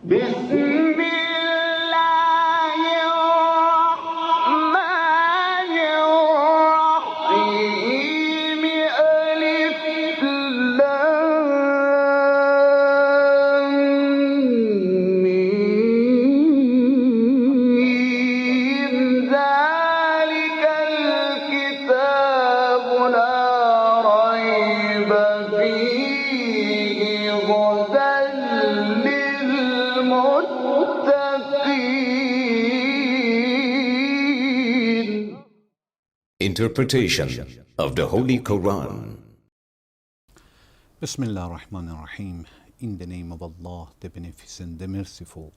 بسم الله الرحمن الرحيم ألف لام ميم ذلك الكتاب لا ريب فيه هدى للمتقين. Interpretation of the Holy Quran. Bismillah ar-Rahman ar-Rahim. In the name of Allah, the Beneficent, the Merciful.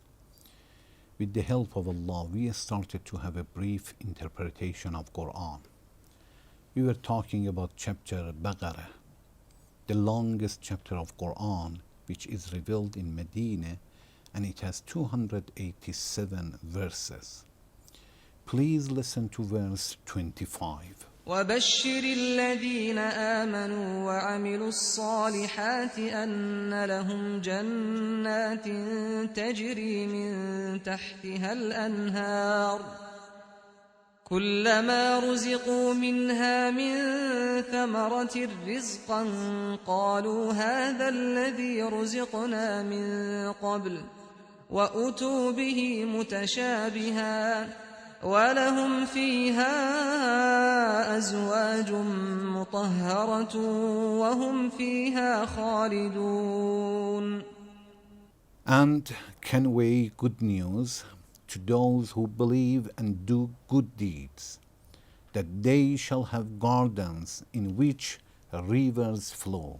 With the help of Allah, we started to have a brief interpretation of Quran. We were talking about chapter Baqara, the longest chapter of Quran, which is revealed in Medina, and it has 287 verses. Please listen to verse 25. وبشر الذين آمنوا وعملوا الصالحات أن لهم جنات تجري من تحتها الأنهار كلما رزقوا منها من ثمرة رزقا قالوا هذا الذي رزقنا من قبل وأتوا به متشابها ولهم فيها أزواج مطهرة وهم فيها خالدون. And convey good news to those who believe and do good deeds, that they shall have gardens in which rivers flow.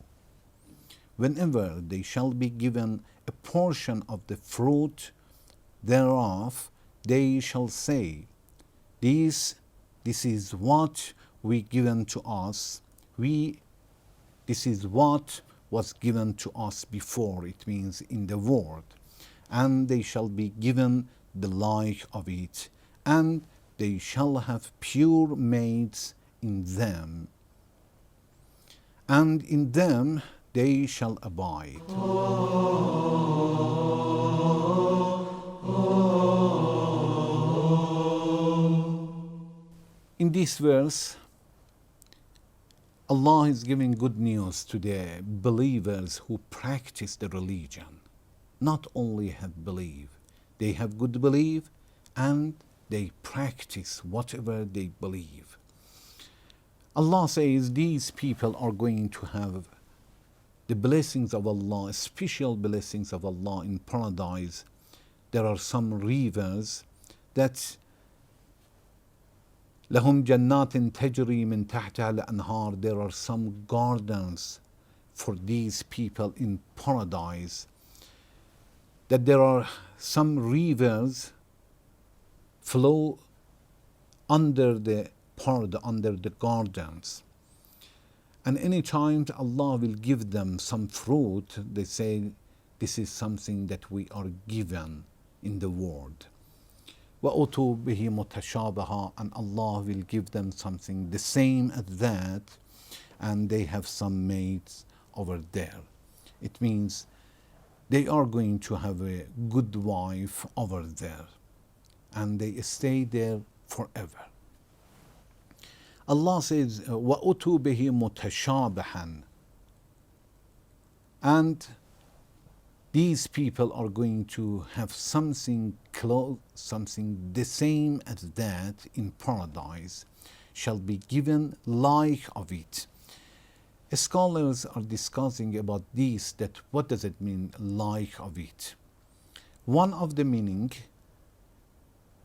Whenever they shall be given a portion of the fruit thereof, they shall say, This is what we given to us. This is what was given to us before, it means in the world. And they shall be given the like of it, and they shall have pure maids in them, and in them they shall abide. In this verse, Allah is giving good news to the believers who practice the religion. Not only have belief, they have good belief and they practice whatever they believe. Allah says these people are going to have the blessings of Allah, special blessings of Allah in paradise. There are some rivers that لهم جنات تجري من تحتها الأنهار. There are some gardens for these people in paradise, that there are some rivers flow under the gardens. And any time Allah will give them some fruit, they say, this is something that we are given in the world. وَأُتُوا بِهِ مُتَشَابِهًا, and Allah will give them something the same as that, and they have some mates over there. It means they are going to have a good wife over there, and they stay there forever. Allah says, وَأُتُوا بِهِ مُتَشَابِهًا, and these people are going to have something close, something the same as that in paradise, shall be given like of it. Scholars are discussing about this, that what does it mean, like of it? One of the meaning,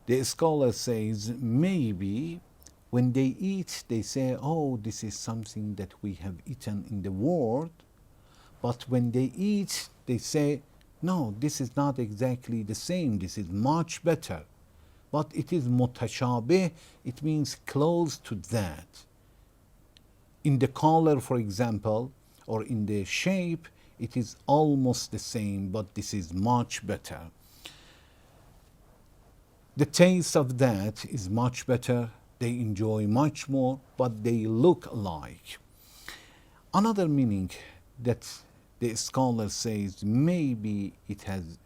the scholar says, maybe when they eat, they say, oh, this is something that we have eaten in the world. But when they eat, they say, no, this is not exactly the same, this is much better. But it is mutashabih, it means close to that. In the color, for example, or in the shape, it is almost the same, but this is much better. The taste of that is much better, they enjoy much more, but they look alike. Another meaning that the scholar says maybe it has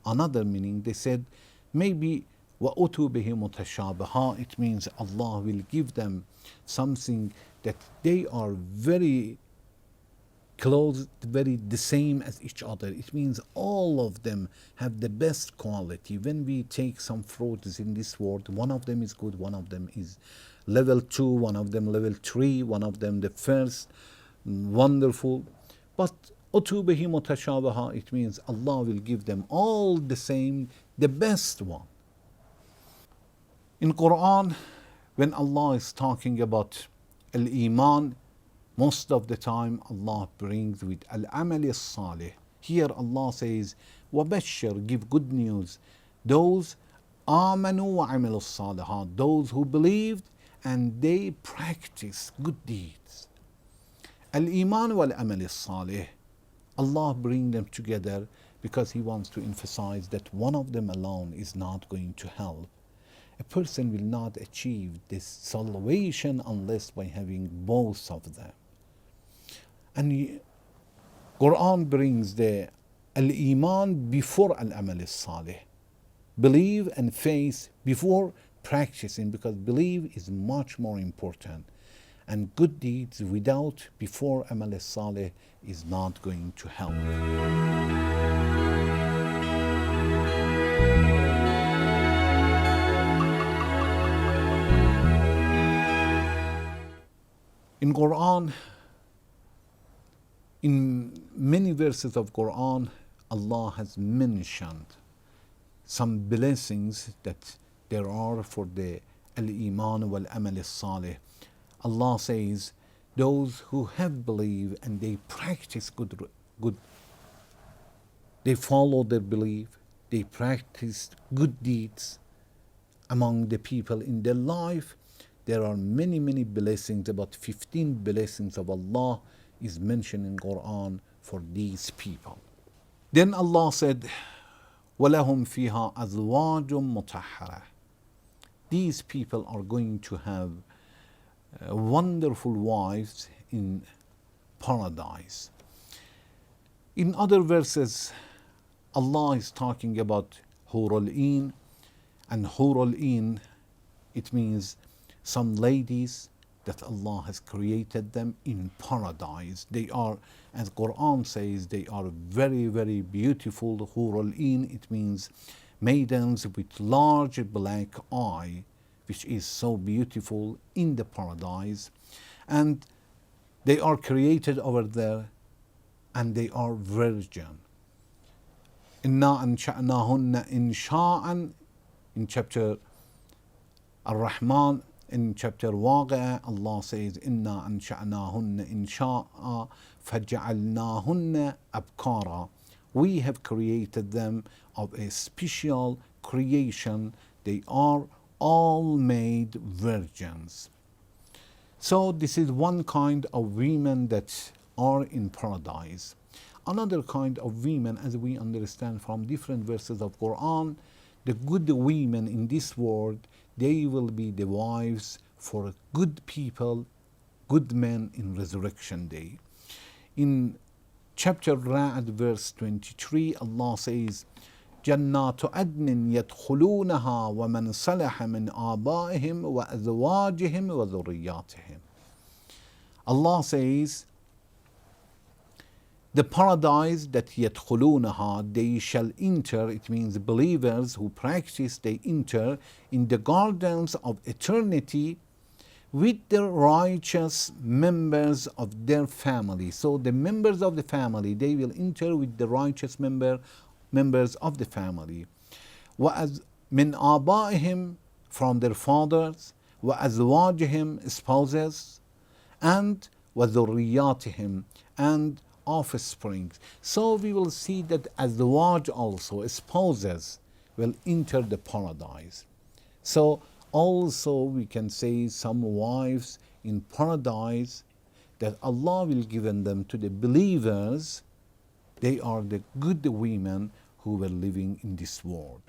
another meaning. They said maybe وَأُتُوا بِهِ مُتَشَابِهًا, it means Allah will give them something that they are very close, very the same as each other. It means all of them have the best quality. When we take some fruits in this world, one of them is good, one of them is level 2, one of them level 3, one of them the first, wonderful. But utubihi mutashabaha, it means Allah will give them all the same, the best one. In Quran, when Allah is talking about al-Iman, most of the time Allah brings with al-amal as-salih. Here Allah says, وَبَشِّرْ, give good news, those آمَنُوا وَعَمِلُوا الصَّالِحَاتِ, those who believed and they practice good deeds. Al-Iman wal-amal as-salih, Allah bring them together because He wants to emphasize that one of them alone is not going to help. A person will not achieve this salvation unless by having both of them. And Quran brings the al-Iman before al-Amal as-Salih. Believe and faith before practicing, because believe is much more important. And good deeds without, before Amal as-Salih, is not going to help. In Quran, in many verses of Quran, Allah has mentioned some blessings that there are for the al-Iman wal-Amal as-Salih. Allah says, those who have believed and they practice good, they follow their belief, they practice good deeds among the people in their life. There are many, many blessings, about 15 blessings of Allah is mentioned in Quran for these people. Then Allah said, وَلَهُمْ فِيهَا أَزْوَاجٌ مُطَهَّرَةٌ. These people are going to have wonderful wives in paradise. In other verses, Allah is talking about Hur al-Ain, and Hur al-Ain, it means some ladies that Allah has created them in paradise. They are, as Quran says, they are very, very beautiful. Hur al-Ain, it means maidens with large black eye, which is so beautiful in the paradise. And they are created over there, and they are virgin. Inna ansha'nahunna insha'an, in chapter Ar-Rahman. In chapter Waqi'ah, Allah says, Inna ansha'nahunna insha'a faj'alnahunna abkara. We have created them of a special creation. They are all made virgins. So this is one kind of women that are in paradise. Another kind of women, as we understand from different verses of Quran, the good women in this world, they will be the wives for good people, good men in resurrection day. In chapter Ra'd, verse 23, Allah says, جنات عدن يدخلونها ومن صلح من آبائهم وأزواجهم وذرياتهم. Allah says, the paradise that يدخلونها, they shall enter, it means believers who practice, they enter in the gardens of eternity with the righteous members of their family. So the members of the family, they will enter with the righteous members of the family. وَأَزْ مِنْ آبَائِهِمْ, from their fathers, وَأَزْوَاجِهِمْ, spouses, and وَذُرِّيَّاتِهِمْ, and offspring. So we will see that azwaj also, spouses, will enter the paradise. So also we can say some wives in paradise that Allah will give them to the believers. They are the good women who were living in this world.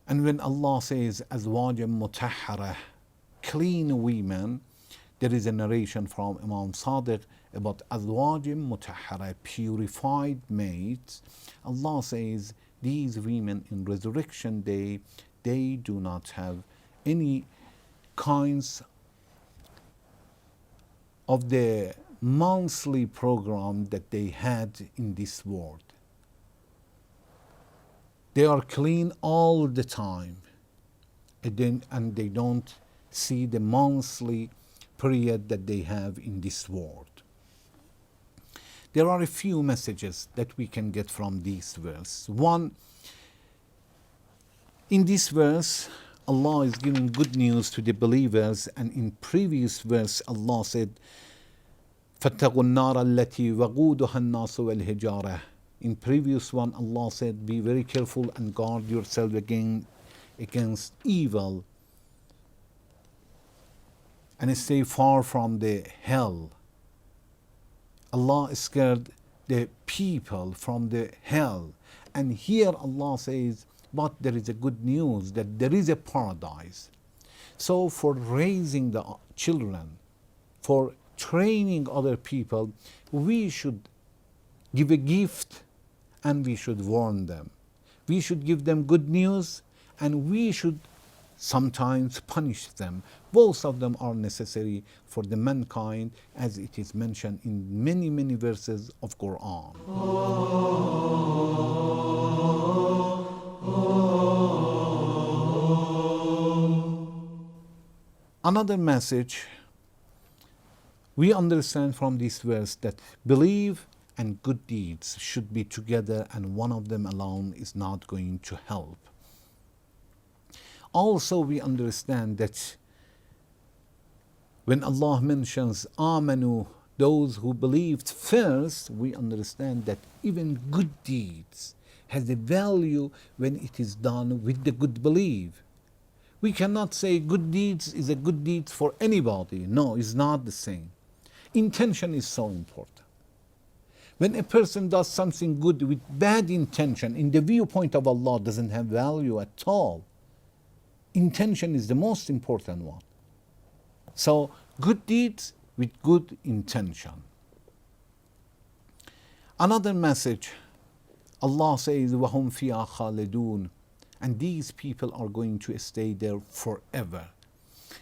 And when Allah says azwajam mutahhara, clean women, There is a narration from Imam Sadiq about azwajim mutahhara, purified mates. Allah says these women in resurrection day, they do not have any kinds of the monthly program that they had in this world. They are clean all the time, and they don't see the monthly period that they have in this world. There are a few messages that we can get from this verse. One, in this verse, Allah is giving good news to the believers, and in previous verse, Allah said, فَاتَّقُوا النَّارَ الَّتِي وَقُودُهَا النَّاسُ وَالْحِجَارَةُ. In previous one, Allah said, be very careful and guard yourself against evil, and stay far from the hell. Allah scared the people from the hell. And here Allah says, but there is a good news that there is a paradise. So for raising the children, for training other people, we should give a gift and we should warn them. We should give them good news and we should sometimes punish them. Both of them are necessary for the mankind, as it is mentioned in many, many verses of Quran. Another message we understand from this verse that belief and good deeds should be together, and one of them alone is not going to help. Also, we understand that when Allah mentions amanu, those who believed first, we understand that even good deeds has a value when it is done with the good belief. We cannot say good deeds is a good deed for anybody. No, it's not the same. Intention is so important. When a person does something good with bad intention, in the viewpoint of Allah, doesn't have value at all. Intention is the most important one. So, good deeds with good intention. Another message, Allah says, وَهُمْ فِيهَا خَالِدُونَ, and these people are going to stay there forever.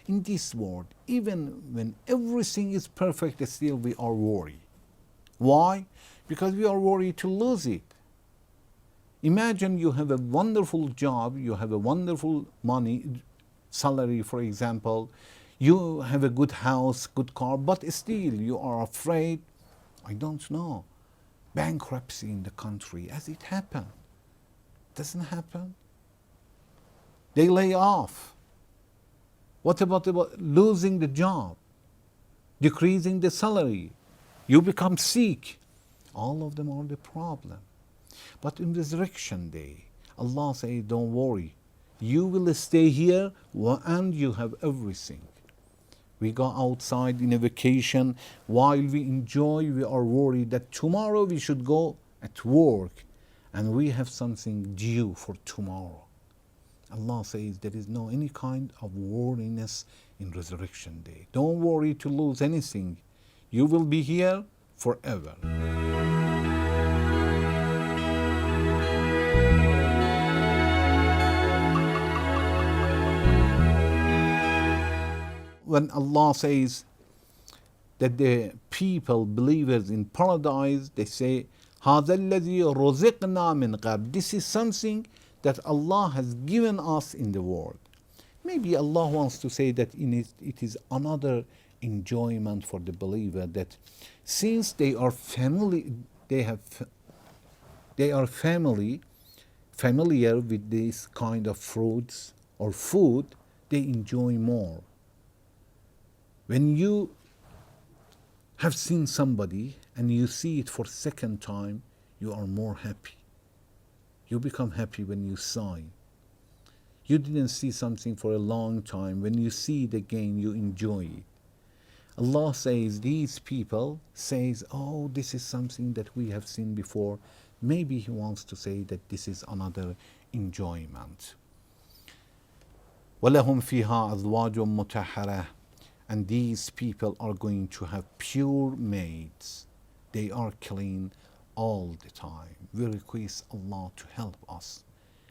In this world, even when everything is perfect, still we are worried. Why? Because we are worried to lose it. Imagine you have a wonderful job, you have a wonderful money, salary for example, you have a good house, good car, but still you are afraid, I don't know, bankruptcy in the country, as it happened. Doesn't happen. They lay off. What about losing the job, decreasing the salary, you become sick? All of them are the problem. But in resurrection day, Allah says, don't worry. You will stay here and you have everything. We go outside in a vacation. While we enjoy, we are worried that tomorrow we should go at work and we have something due for tomorrow. Allah says there is no any kind of worriness in resurrection day. Don't worry to lose anything. You will be here forever. When Allah says that the people, believers in paradise, they say, هَذَا الَّذِي رُزِقْنَا مِنْ قَبْلِ. This is something that Allah has given us in the world. Maybe Allah wants to say that in it is another enjoyment for the believer, that since they are familiar with this kind of fruits or food, they enjoy more. When you have seen somebody and you see it for second time, you are more happy. You become happy when you saw it. You didn't see something for a long time. When you see it again, you enjoy it. Allah says, these people says, oh, this is something that we have seen before. Maybe He wants to say that this is another enjoyment. وَلَهُمْ فِيهَا أَزْوَاجٌ مُطَهَّرَةٌ. And these people are going to have pure maids. They are clean all the time. We request Allah to help us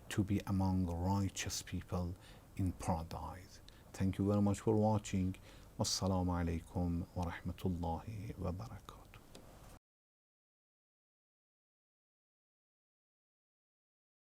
to be among righteous people in paradise. Thank you very much for watching. Wassalamu alaikum wa rahmatullahi wa barakatuh.